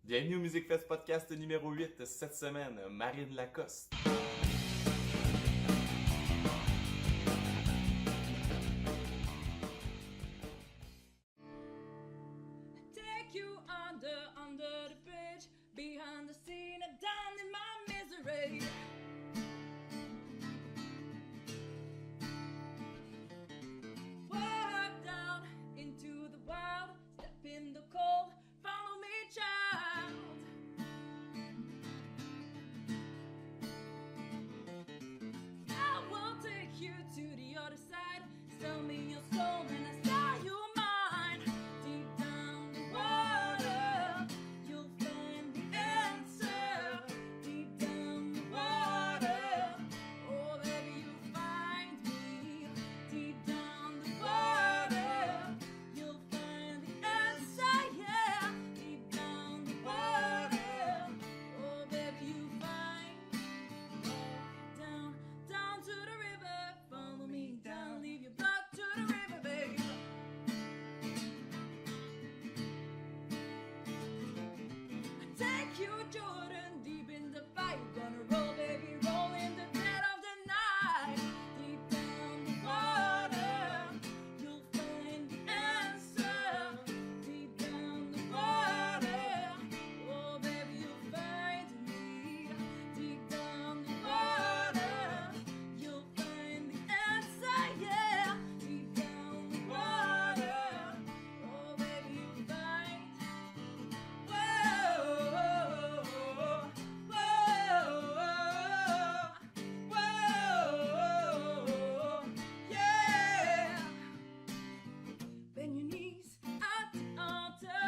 Bienvenue au Music Fest podcast numéro 8 cette semaine, Marine Lacoste. Take you under the bridge, behind the scene, down in my misery. Walk down into the wild, step in the cold, follow me, child. I will take you to the other side, sell me your soul and I sell you mine. Deep down the water, you'll find the answer. Deep down the water, oh baby, you'll find me. Deep down the water, you'll find the answer, yeah. Deep down the water, oh baby, you'll find. Down, down to the river, follow me down, leave your blood to the river, baby. Take you, Jordan, deep in the fight. Gonna roll, baby, roll in the dead of the night. Deep down the water, you'll find the answer. Deep down the water, oh baby, you'll find me. Deep down the water, you'll find the answer, yeah. Deep down the water, oh baby, you'll find. Whoa, whoa, whoa, yeah. Bend your knees at the altar.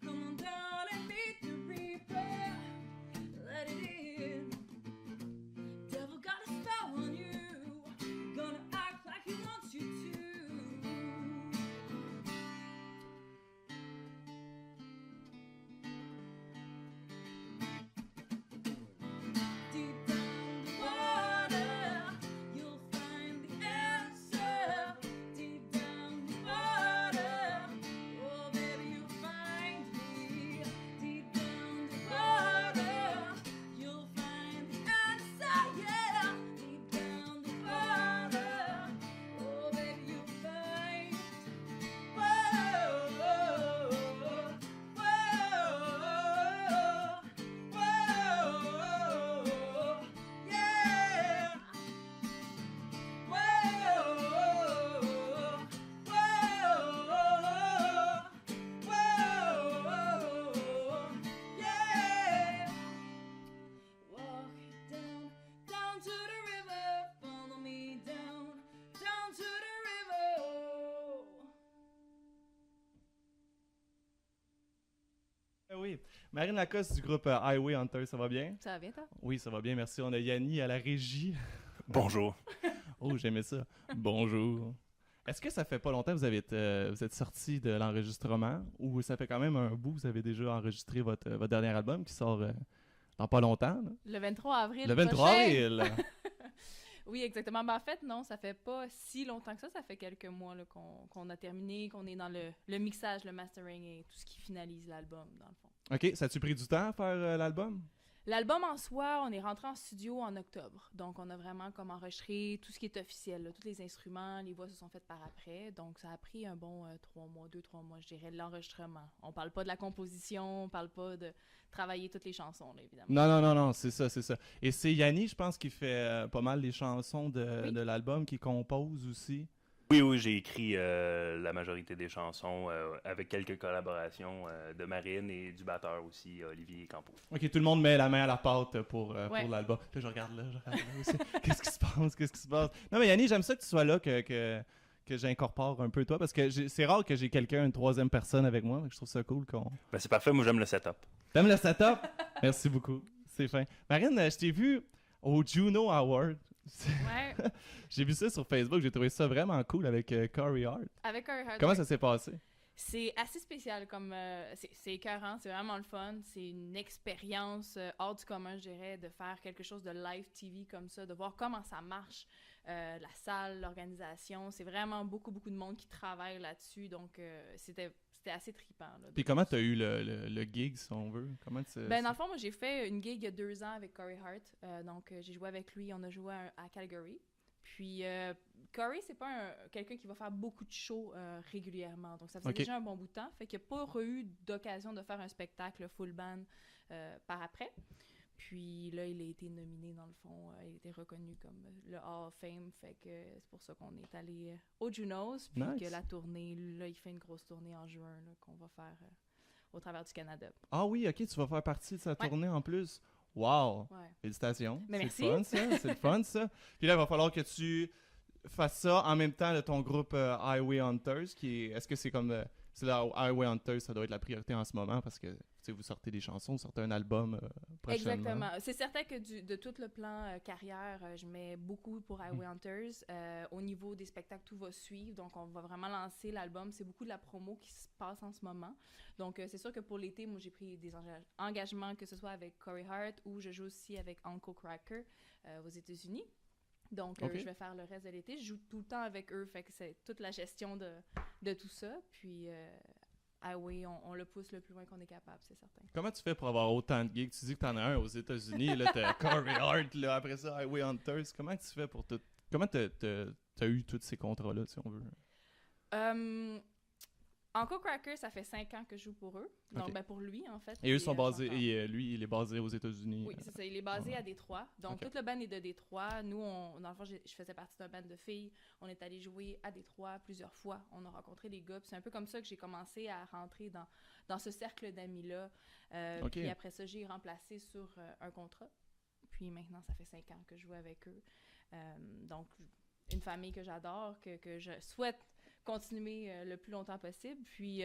Come on down and meet the reaper. Let it in. Devil got a spell on you. Gonna act like he wants you to. Deep down the water, you'll find the answer. Deep down the water, oh baby, you'll find me. Deep down the water, you'll find the answer, yeah. Deep down the water, oh baby, you'll find. Whoa, whoa, whoa, yeah. Yeah. Walk down, down to the river, follow me down, down to the river. Oui, Marine Lacoste du groupe Highway Hunter, ça va bien? Ça va bien, toi? Oui, ça va bien, merci. On a Yanni à la régie. Bonjour. Oh, j'aimais ça. Bonjour. Est-ce que ça fait pas longtemps que vous êtes sorti de l'enregistrement ou ça fait quand même un bout que vous avez déjà enregistré votre dernier album qui sort dans pas longtemps? Là? Le 23 avril Le 23 prochain. avril! Oui, exactement. Ben, en fait, non, ça fait pas si longtemps que ça fait quelques mois là, qu'on a terminé, qu'on est dans le mixage, le mastering et tout ce qui finalise l'album, dans le fond. OK, ça a-tu pris du temps à faire l'album? L'album en soi, on est rentré en studio en octobre. Donc, on a vraiment comme enregistré tout ce qui est officiel, là. Tous les instruments, les voix se sont faites par après. Donc, ça a pris un bon 2-3 mois, je dirais, de l'enregistrement. On parle pas de la composition, on parle pas de travailler toutes les chansons, là, évidemment. Non, c'est ça. Et c'est Yanni, je pense, qui fait pas mal les chansons Oui. de l'album, qui compose aussi. Oui, j'ai écrit la majorité des chansons avec quelques collaborations de Marine et du batteur aussi, Olivier Campo. Ok, tout le monde met la main à la pâte pour Ouais. l'album. Là, je regarde là aussi. Qu'est-ce qui se passe? Non, mais Yanni, j'aime ça que tu sois là, que j'incorpore un peu toi, parce que c'est rare que j'ai quelqu'un, une troisième personne avec moi, donc je trouve ça cool qu'on... Ben, c'est parfait, moi j'aime le setup. T'aimes le setup? Merci beaucoup, c'est fin. Marine, je t'ai vu au Juno Award. Ouais, J'ai vu ça sur Facebook, j'ai trouvé ça vraiment cool avec Corey Hart. avec un hard Comment ça s'est passé? C'est assez spécial, comme c'est écœurant, c'est vraiment le fun. C'est une expérience hors du commun, je dirais, de faire quelque chose de live TV comme ça, de voir comment ça marche, la salle, l'organisation. C'est vraiment beaucoup de monde qui travaille là-dessus. Donc, c'était c'était assez trippant. Là, Puis comment t'as eu le gig, si on veut? Comment tu... Ben, dans le fond, moi, j'ai fait une gig il y a 2 ans avec Corey Hart. Donc, j'ai joué avec lui. On a joué à Calgary. Puis, Corey, c'est pas quelqu'un qui va faire beaucoup de shows régulièrement. Donc, ça faisait déjà un bon bout de temps. Fait qu'il n'y a pas eu d'occasion de faire un spectacle full band par après. Puis là, il a été nominé, dans le fond. Il a été reconnu comme le Hall of Fame. Fait que c'est pour ça qu'on est allé au Junos. Puis que la tournée, là, il fait une grosse tournée en juin là, qu'on va faire au travers du Canada. Ah oui, OK, tu vas faire partie de sa tournée en plus. Wow! Ouais. Félicitations. Mais merci. C'est le fun, ça. C'est le fun, ça. Puis là, il va falloir que tu fasses ça en même temps de ton groupe Highway Hunters, est-ce que c'est comme... c'est là, Highway Hunters, ça doit être la priorité en ce moment parce que vous sortez des chansons, vous sortez un album prochainement. Exactement. C'est certain que de tout le plan carrière, je mets beaucoup pour Highway Hunters. Au niveau des spectacles, tout va suivre. Donc, on va vraiment lancer l'album. C'est beaucoup de la promo qui se passe en ce moment. Donc, c'est sûr que pour l'été, moi, j'ai pris des engagements, que ce soit avec Corey Hart ou je joue aussi avec Uncle Cracker aux États-Unis. Donc, je vais faire le reste de l'été. Je joue tout le temps avec eux. Fait que c'est toute la gestion de tout ça. Puis... Highway, on le pousse le plus loin qu'on est capable, c'est certain. Comment tu fais pour avoir autant de gigs? Tu dis que t'en as un aux États-Unis, là, t'as Corey Hart, là, après ça, Highway Hunters. Comment tu fais pour tout... Comment t'as eu tous ces contrats-là, si on veut? Uncle Cracker, ça fait 5 ans que je joue pour eux. Donc, ben, pour lui, en fait. Et eux sont basés... Et lui, il est basé aux États-Unis. Oui, c'est ça. Il est basé à Détroit. Donc, toute le band est de Détroit. Nous, dans le fond, je faisais partie d'un band de filles. On est allé jouer à Détroit plusieurs fois. On a rencontré des gars. Puis c'est un peu comme ça que j'ai commencé à rentrer dans ce cercle d'amis-là. Puis après ça, j'ai remplacé sur un contrat. Puis maintenant, ça fait 5 ans que je joue avec eux. Donc, une famille que j'adore, que je souhaite continuer le plus longtemps possible. Puis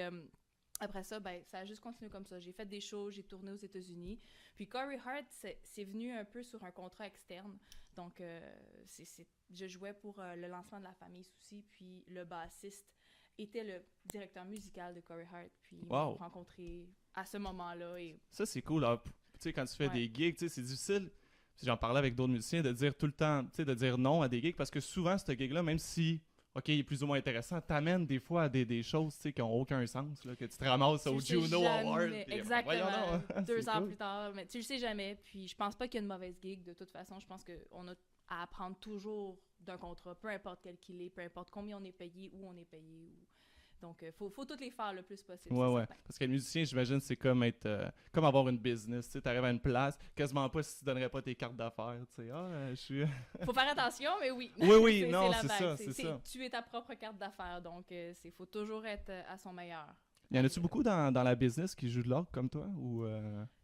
après ça, ben, ça a juste continué comme ça. J'ai fait des shows, j'ai tourné aux États-Unis. Puis Corey Hart, c'est venu un peu sur un contrat externe. Donc, je jouais pour le lancement de La Famille Souci. Puis le bassiste était le directeur musical de Corey Hart. Puis ils m'ont rencontré à ce moment-là. Et... Ça, c'est cool. Tu sais, quand tu fais des gigs, c'est difficile. J'en parlais avec d'autres musiciens de dire tout le temps, de dire non à des gigs parce que souvent, ce gig-là, même si... OK, il est plus ou moins intéressant, t'amènes des fois à des choses qui n'ont aucun sens, là, que tu te ramasses au Juno Award. Exactement, 2 ans plus tard. Mais tu le sais jamais. Puis je pense pas qu'il y a une mauvaise gig. De toute façon, je pense qu'on a à apprendre toujours d'un contrat, peu importe quel qu'il est, peu importe combien on est payé, où on est payé. Donc, faut toutes les faire le plus possible. Ouais. Parce que le musicien, j'imagine, c'est comme être comme avoir une business. Tu arrives à une place, quasiment pas si tu donnerais pas tes cartes d'affaires. Je suis... Faut faire attention, mais oui. Oui, non, c'est ça. Tu es ta propre carte d'affaires. Donc, faut toujours être à son meilleur. Y en a-tu beaucoup dans la business qui jouent de l'orgue comme toi? Ou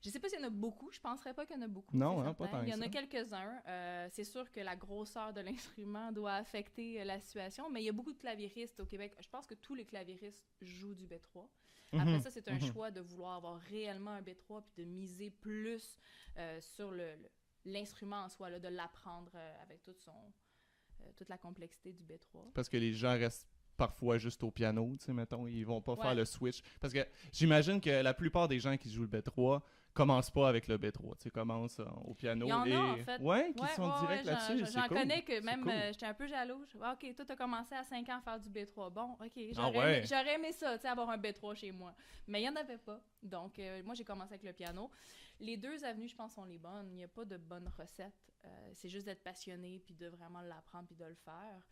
Je sais pas s'il y en a beaucoup. Je penserais pas qu'il y en a beaucoup. Non, pas tant que ça. Il y en a quelques-uns. C'est sûr que la grosseur de l'instrument doit affecter la situation, mais il y a beaucoup de claviéristes au Québec. Je pense que tous les claviéristes jouent du B3. Après ça, c'est un choix de vouloir avoir réellement un B3 puis de miser plus sur l'instrument en soi, là, de l'apprendre avec toute la complexité du B3. Parce que les gens restent parfois juste au piano, tu sais, mettons, ils vont pas faire le switch. Parce que j'imagine que la plupart des gens qui jouent le B3 commencent pas avec le B3, tu sais, commencent au piano. Il y en a, en fait. Qui sont directs là-dessus, J'en connais que même, j'étais un peu jaloux. OK, toi, t'as commencé à 5 ans à faire du B3. Bon, OK, j'aurais aimé ça, tu sais, avoir un B3 chez moi. Mais il y en avait pas. Donc, moi, j'ai commencé avec le piano. Les 2 avenues, je pense, sont les bonnes. Il n'y a pas de bonne recette. C'est juste d'être passionné, puis de vraiment l'apprendre, puis de le faire.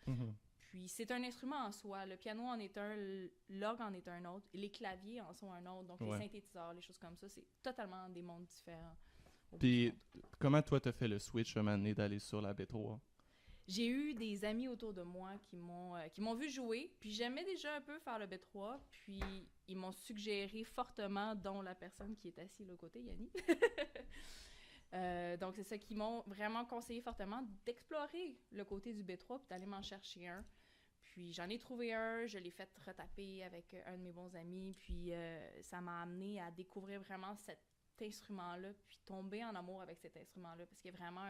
Puis c'est un instrument en soi. Le piano en est un, l'orgue en est un autre, les claviers en sont un autre. Donc les synthétiseurs, les choses comme ça, c'est totalement des mondes différents. Puis comment toi t'as fait le switch un moment donné d'aller sur la B3? J'ai eu des amis autour de moi qui m'ont vu jouer, puis j'aimais déjà un peu faire le B3, puis ils m'ont suggéré fortement, dont la personne qui est assise là au côté, Yanni. Donc, c'est ça qui m'ont vraiment conseillé fortement d'explorer le côté du B3 puis d'aller m'en chercher un. Puis, j'en ai trouvé un, je l'ai fait retaper avec un de mes bons amis, puis ça m'a amené à découvrir vraiment cet instrument-là, puis tomber en amour avec cet instrument-là, parce qu'il y a vraiment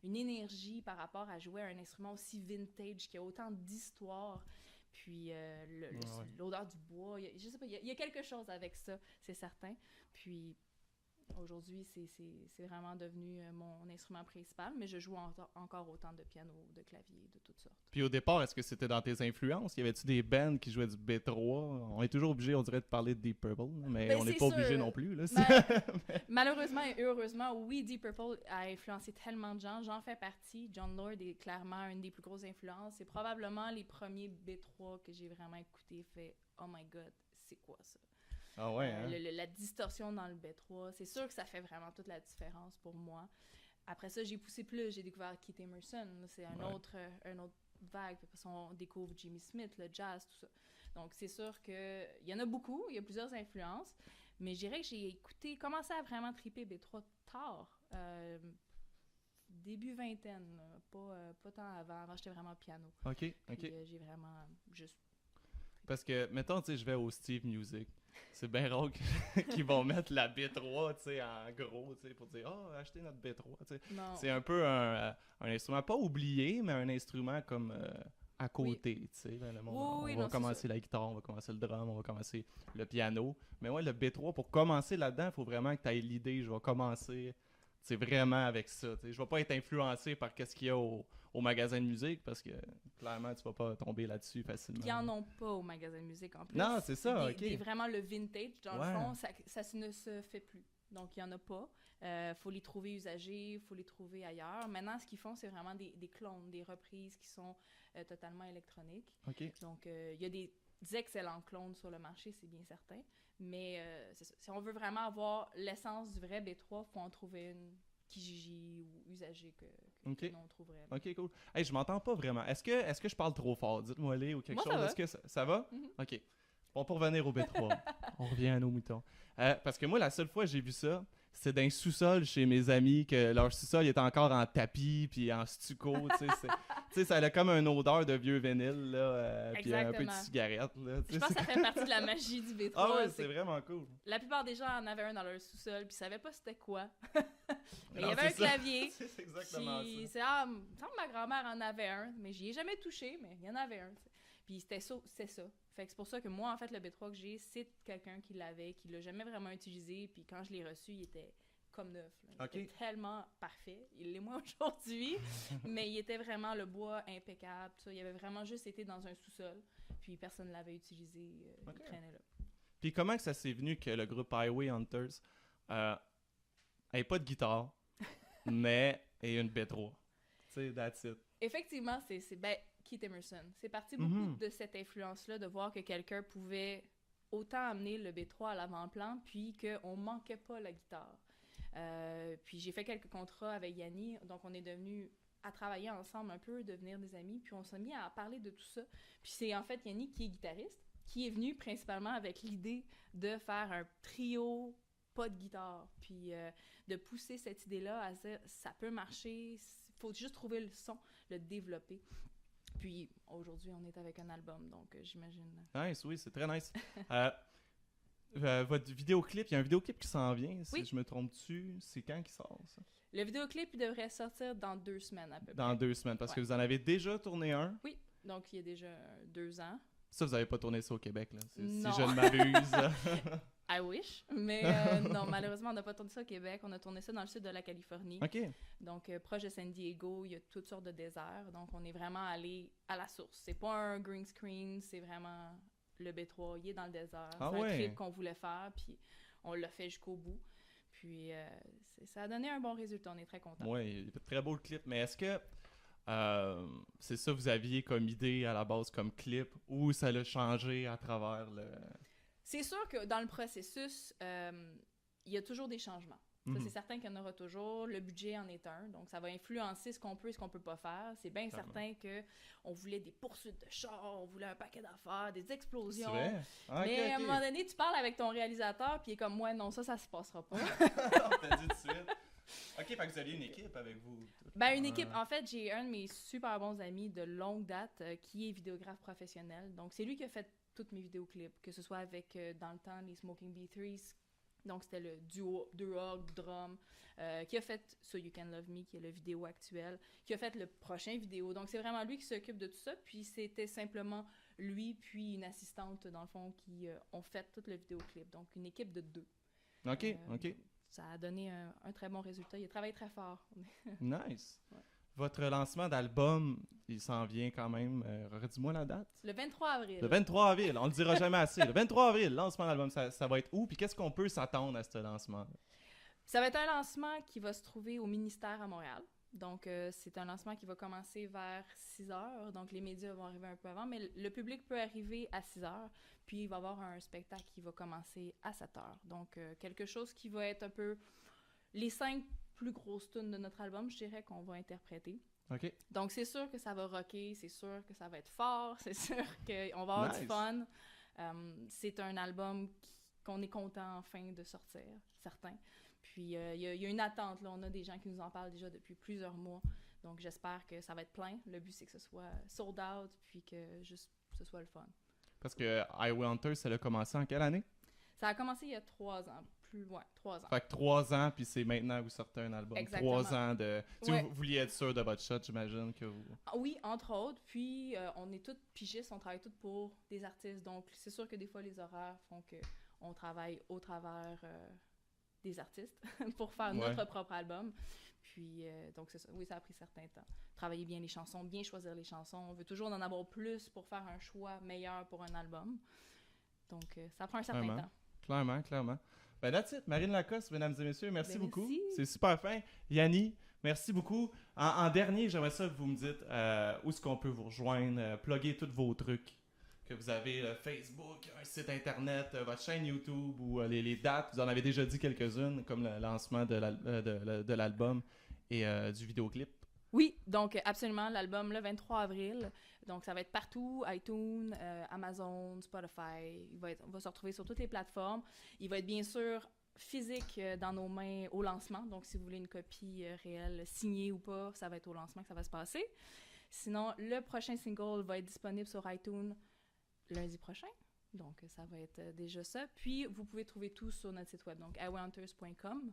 une énergie par rapport à jouer à un instrument aussi vintage, qui a autant d'histoire. Puis l'odeur du bois, je sais pas, il y a quelque chose avec ça, c'est certain. Puis Aujourd'hui, c'est vraiment devenu mon instrument principal, mais je joue encore autant de piano, de clavier, de toutes sortes. Puis au départ, est-ce que c'était dans tes influences? Y avait-tu des bands qui jouaient du B3? On est toujours obligé, on dirait, de parler de Deep Purple, mais Ben, on n'est c'est pas obligé sûr. non plus. Là. Malheureusement et heureusement, oui, Deep Purple a influencé tellement de gens. J'en fais partie. John Lord est clairement une des plus grosses influences. C'est probablement les premiers B3 que j'ai vraiment écoutés. Fait « Oh my God, c'est quoi ça? » Ah ouais, hein? La distorsion dans le B3, c'est sûr que ça fait vraiment toute la différence pour moi. Après ça, j'ai poussé plus. J'ai découvert Keith Emerson. C'est un autre vague. Puis après ça, on découvre Jimmy Smith, le jazz, tout ça. Donc, c'est sûr qu'il y en a beaucoup. Il y a plusieurs influences. Mais je dirais que j'ai commencé à vraiment triper B3 tard. Début vingtaine, là. Pas tant avant. Avant, j'étais vraiment piano. OK, Puis, OK. j'ai vraiment juste... Parce que, mettons, tu sais, je vais au Steve Music. C'est bien rare qu'ils vont mettre la B3, tu sais, en gros, tu sais, pour dire « Ah, achetez notre B3 », tu sais. Non. C'est un peu un instrument, pas oublié, mais un instrument comme à côté, tu sais. Là, le monde, Oui, on non, va c'est commencer la guitare, on va commencer le drum, on va commencer le piano. Mais ouais, le B3, pour commencer là-dedans, il faut vraiment que tu aies l'idée, je vais commencer, c'est vraiment avec ça, tu sais. Je vais pas être influencé par qu'est-ce qu'il y a au magasin de musique, parce que clairement, tu vas pas tomber là-dessus facilement. Ils en ont pas au magasin de musique en plus. Non, c'est ça, ok. Vraiment le vintage, dans Ouais. le fond, ça ne se fait plus. Donc, il y en a pas. Faut les trouver usagés, faut les trouver ailleurs. Maintenant, ce qu'ils font, c'est vraiment des clones, des reprises qui sont totalement électroniques. OK. Donc, il y a des excellents clones sur le marché, c'est bien certain. Mais c'est ça. Si on veut vraiment avoir l'essence du vrai B3, faut en trouver une Kijiji ou usagée que Ok. nous, on trouverait. Là. OK, cool. Hey, je m'entends pas vraiment. Est-ce que je parle trop fort? Dites-moi les ou quelque Moi, chose. ça va. Est-ce que ça va? Mhm. OK. Bon, pour revenir au B3, on revient à nos moutons. Parce que moi, la seule fois que j'ai vu ça, c'était dans un sous-sol chez mes amis, que leur sous-sol était encore en tapis puis en stucco. Tu sais, ça a comme une odeur de vieux vinyle, là, puis un peu de Exactement. cigarette. Là, tu Je sais, pense que c'est- ça fait partie de la magie du B3. Ah ouais, c'est c'est vraiment cool. La plupart des gens en avaient un dans leur sous-sol, puis ils savaient pas c'était quoi. Mais il y Non, avait un c'est ça. clavier. C'est exactement Puis ça. c'est il me semble que ma grand-mère en avait un, mais j'y ai jamais touché, mais il y en avait un. T'sais. Puis c'était ça. Fait que c'est pour ça que moi, en fait, le B3 que j'ai, c'est quelqu'un qui l'avait, qui l'a jamais vraiment utilisé, puis quand je l'ai reçu, il était comme neuf. Là. Il Ok. était tellement parfait. Il l'est moins aujourd'hui, mais il était vraiment le bois impeccable. Tout ça. Il avait vraiment juste été dans un sous-sol, puis personne ne l'avait utilisé. Ok. Il traînait là. Puis comment que ça s'est venu que le groupe Highway Hunters ait pas de guitare, mais ait une B3? Tu sais, that's it. Effectivement, c'est Keith Emerson. C'est parti Mhm. beaucoup de cette influence-là, de voir que quelqu'un pouvait autant amener le B3 à l'avant-plan, puis qu'on manquait pas la guitare. Puis j'ai fait quelques contrats avec Yanni, donc on est devenus à travailler ensemble un peu, devenir des amis, puis on s'est mis à parler de tout ça. Puis c'est en fait Yanni qui est guitariste, qui est venu principalement avec l'idée de faire un trio, pas de guitare, puis de pousser cette idée-là à dire ça peut marcher, faut juste trouver le son, le développer. Puis aujourd'hui, on est avec un album, donc j'imagine. Nice, oui, c'est très nice. Votre vidéoclip, il y a un vidéoclip qui s'en vient, si Oui. je me trompe-tu. C'est quand qui sort, ça? Le vidéoclip il devrait sortir dans 2 semaines à peu Dans près. 2 semaines, parce que Ouais. vous en avez déjà tourné un. Oui, donc il y a déjà 2 ans. Ça, vous n'avez pas tourné ça au Québec, là. Si Non. je ne m'abuse. I wish, mais non, malheureusement, on n'a pas tourné ça au Québec. On a tourné ça dans le sud de la Californie. OK. Donc, proche de San Diego, il y a toutes sortes de déserts. Donc, on est vraiment allé à la source. C'est pas un green screen, c'est vraiment le B3. Il est dans le désert. Ah c'est ouais. un clip qu'on voulait faire, puis on l'a fait jusqu'au bout. Puis, ça a donné un bon résultat. On est très contents. Oui, il est très beau le clip. Mais est-ce que c'est ça vous aviez comme idée à la base, comme clip, ou ça l'a changé à travers le... C'est sûr que dans le processus, il y a toujours des changements. Ça, Mhm. c'est certain qu'il y en aura toujours. Le budget en est un. Donc, ça va influencer ce qu'on peut et ce qu'on peut pas faire. C'est bien Clairement. certain qu'on voulait des poursuites de chars, on voulait un paquet d'affaires, des C'est explosions. vrai? Ah, Mais ok, à un ok. moment donné, tu parles avec ton réalisateur, puis il est comme, ouais, non, ça se passera pas. On t'a dit tout de suite. OK, fait que vous aviez une équipe avec vous. Ben, une Ah. équipe. En fait, j'ai un de mes super bons amis de longue date qui est vidéographe professionnel. Donc, c'est lui qui a fait tous mes vidéoclips, que ce soit avec, dans le temps, les Smoking Bee3s. Donc, c'était le duo, deux orgues, drum, qui a fait So You Can Love Me, qui est le vidéo actuel, qui a fait le prochain vidéo. Donc, c'est vraiment lui qui s'occupe de tout ça. Puis, c'était simplement lui, puis une assistante, dans le fond, qui ont fait tout le vidéoclip. Donc, une équipe de 2. OK, OK. ça a donné un très bon résultat. Il a travaillé très fort. Nice. Ouais. Votre lancement d'album, il s'en vient quand même. Redis-moi la date. Le 23 avril. Le 23 avril, on le dira jamais assez. Le 23 avril, lancement d'album, ça va être où? Puis qu'est-ce qu'on peut s'attendre à ce lancement? Ça va être un lancement qui va se trouver au ministère à Montréal. Donc, c'est un lancement qui va commencer vers 6 heures. Donc, les médias vont arriver un peu avant, mais le public peut arriver à 6 heures. Puis, il va y avoir un spectacle qui va commencer à 7 heures. Donc, quelque chose qui va être un peu les 5 plus grosses tunes de notre album, je dirais, qu'on va interpréter. OK. Donc, c'est sûr que ça va rocker, c'est sûr que ça va être fort, c'est sûr qu'on va avoir Nice. du fun. C'est un album qu'on est content enfin de sortir, certains. Puis, il y a une attente, là. On a des gens qui nous en parlent déjà depuis plusieurs mois. Donc, j'espère que ça va être plein. Le but, c'est que ce soit sold out, puis que juste ce soit le fun. Parce que Highway Hunter, ça a commencé en quelle année? Ça a commencé il y a 3 ans. Plus loin, 3 ans. Fait que 3 ans, puis c'est maintenant que vous sortez un album. Exactement. 3 ans de... Tu sais, Ouais. vous vouliez être sûr de votre shot, j'imagine que vous... Ah oui, entre autres. Puis, on est toutes pigistes, on travaille toutes pour des artistes. Donc, c'est sûr que des fois, les horaires font qu'on travaille au travers des artistes pour faire Ouais. notre propre album. Puis, donc, c'est ça. Oui, ça a pris certain temps. Travailler bien les chansons, bien choisir les chansons. On veut toujours en avoir plus pour faire un choix meilleur pour un album. Donc, ça prend un certain Clairement. temps. Clairement. Ben that's it. Marine Lacoste, mesdames et messieurs, merci Ben, beaucoup. merci. C'est super fin. Yanni, merci beaucoup. En dernier, j'aimerais ça que vous me dites où est-ce qu'on peut vous rejoindre, plugger tous vos trucs que vous avez, Facebook, un site internet, votre chaîne YouTube ou les dates. Vous en avez déjà dit quelques-unes, comme le lancement de l'album et du vidéoclip. Oui, donc absolument, l'album le 23 avril. Donc ça va être partout, iTunes, Amazon, Spotify. On va se retrouver sur toutes les plateformes. Il va être bien sûr physique dans nos mains au lancement. Donc si vous voulez une copie réelle, signée ou pas, ça va être au lancement que ça va se passer. Sinon, le prochain single va être disponible sur iTunes lundi prochain. Donc ça va être déjà ça. Puis vous pouvez trouver tout sur notre site web, donc highwayhunters.com.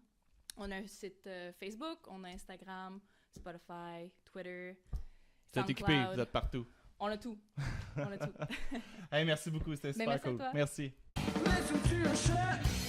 On a un site Facebook, on a Instagram, Spotify, Twitter, Vous êtes équipés, SoundCloud. vous êtes partout. On a tout. On a tout. Hey, merci beaucoup, c'était Ben, super merci à cool. toi. Merci. Listen to your shit.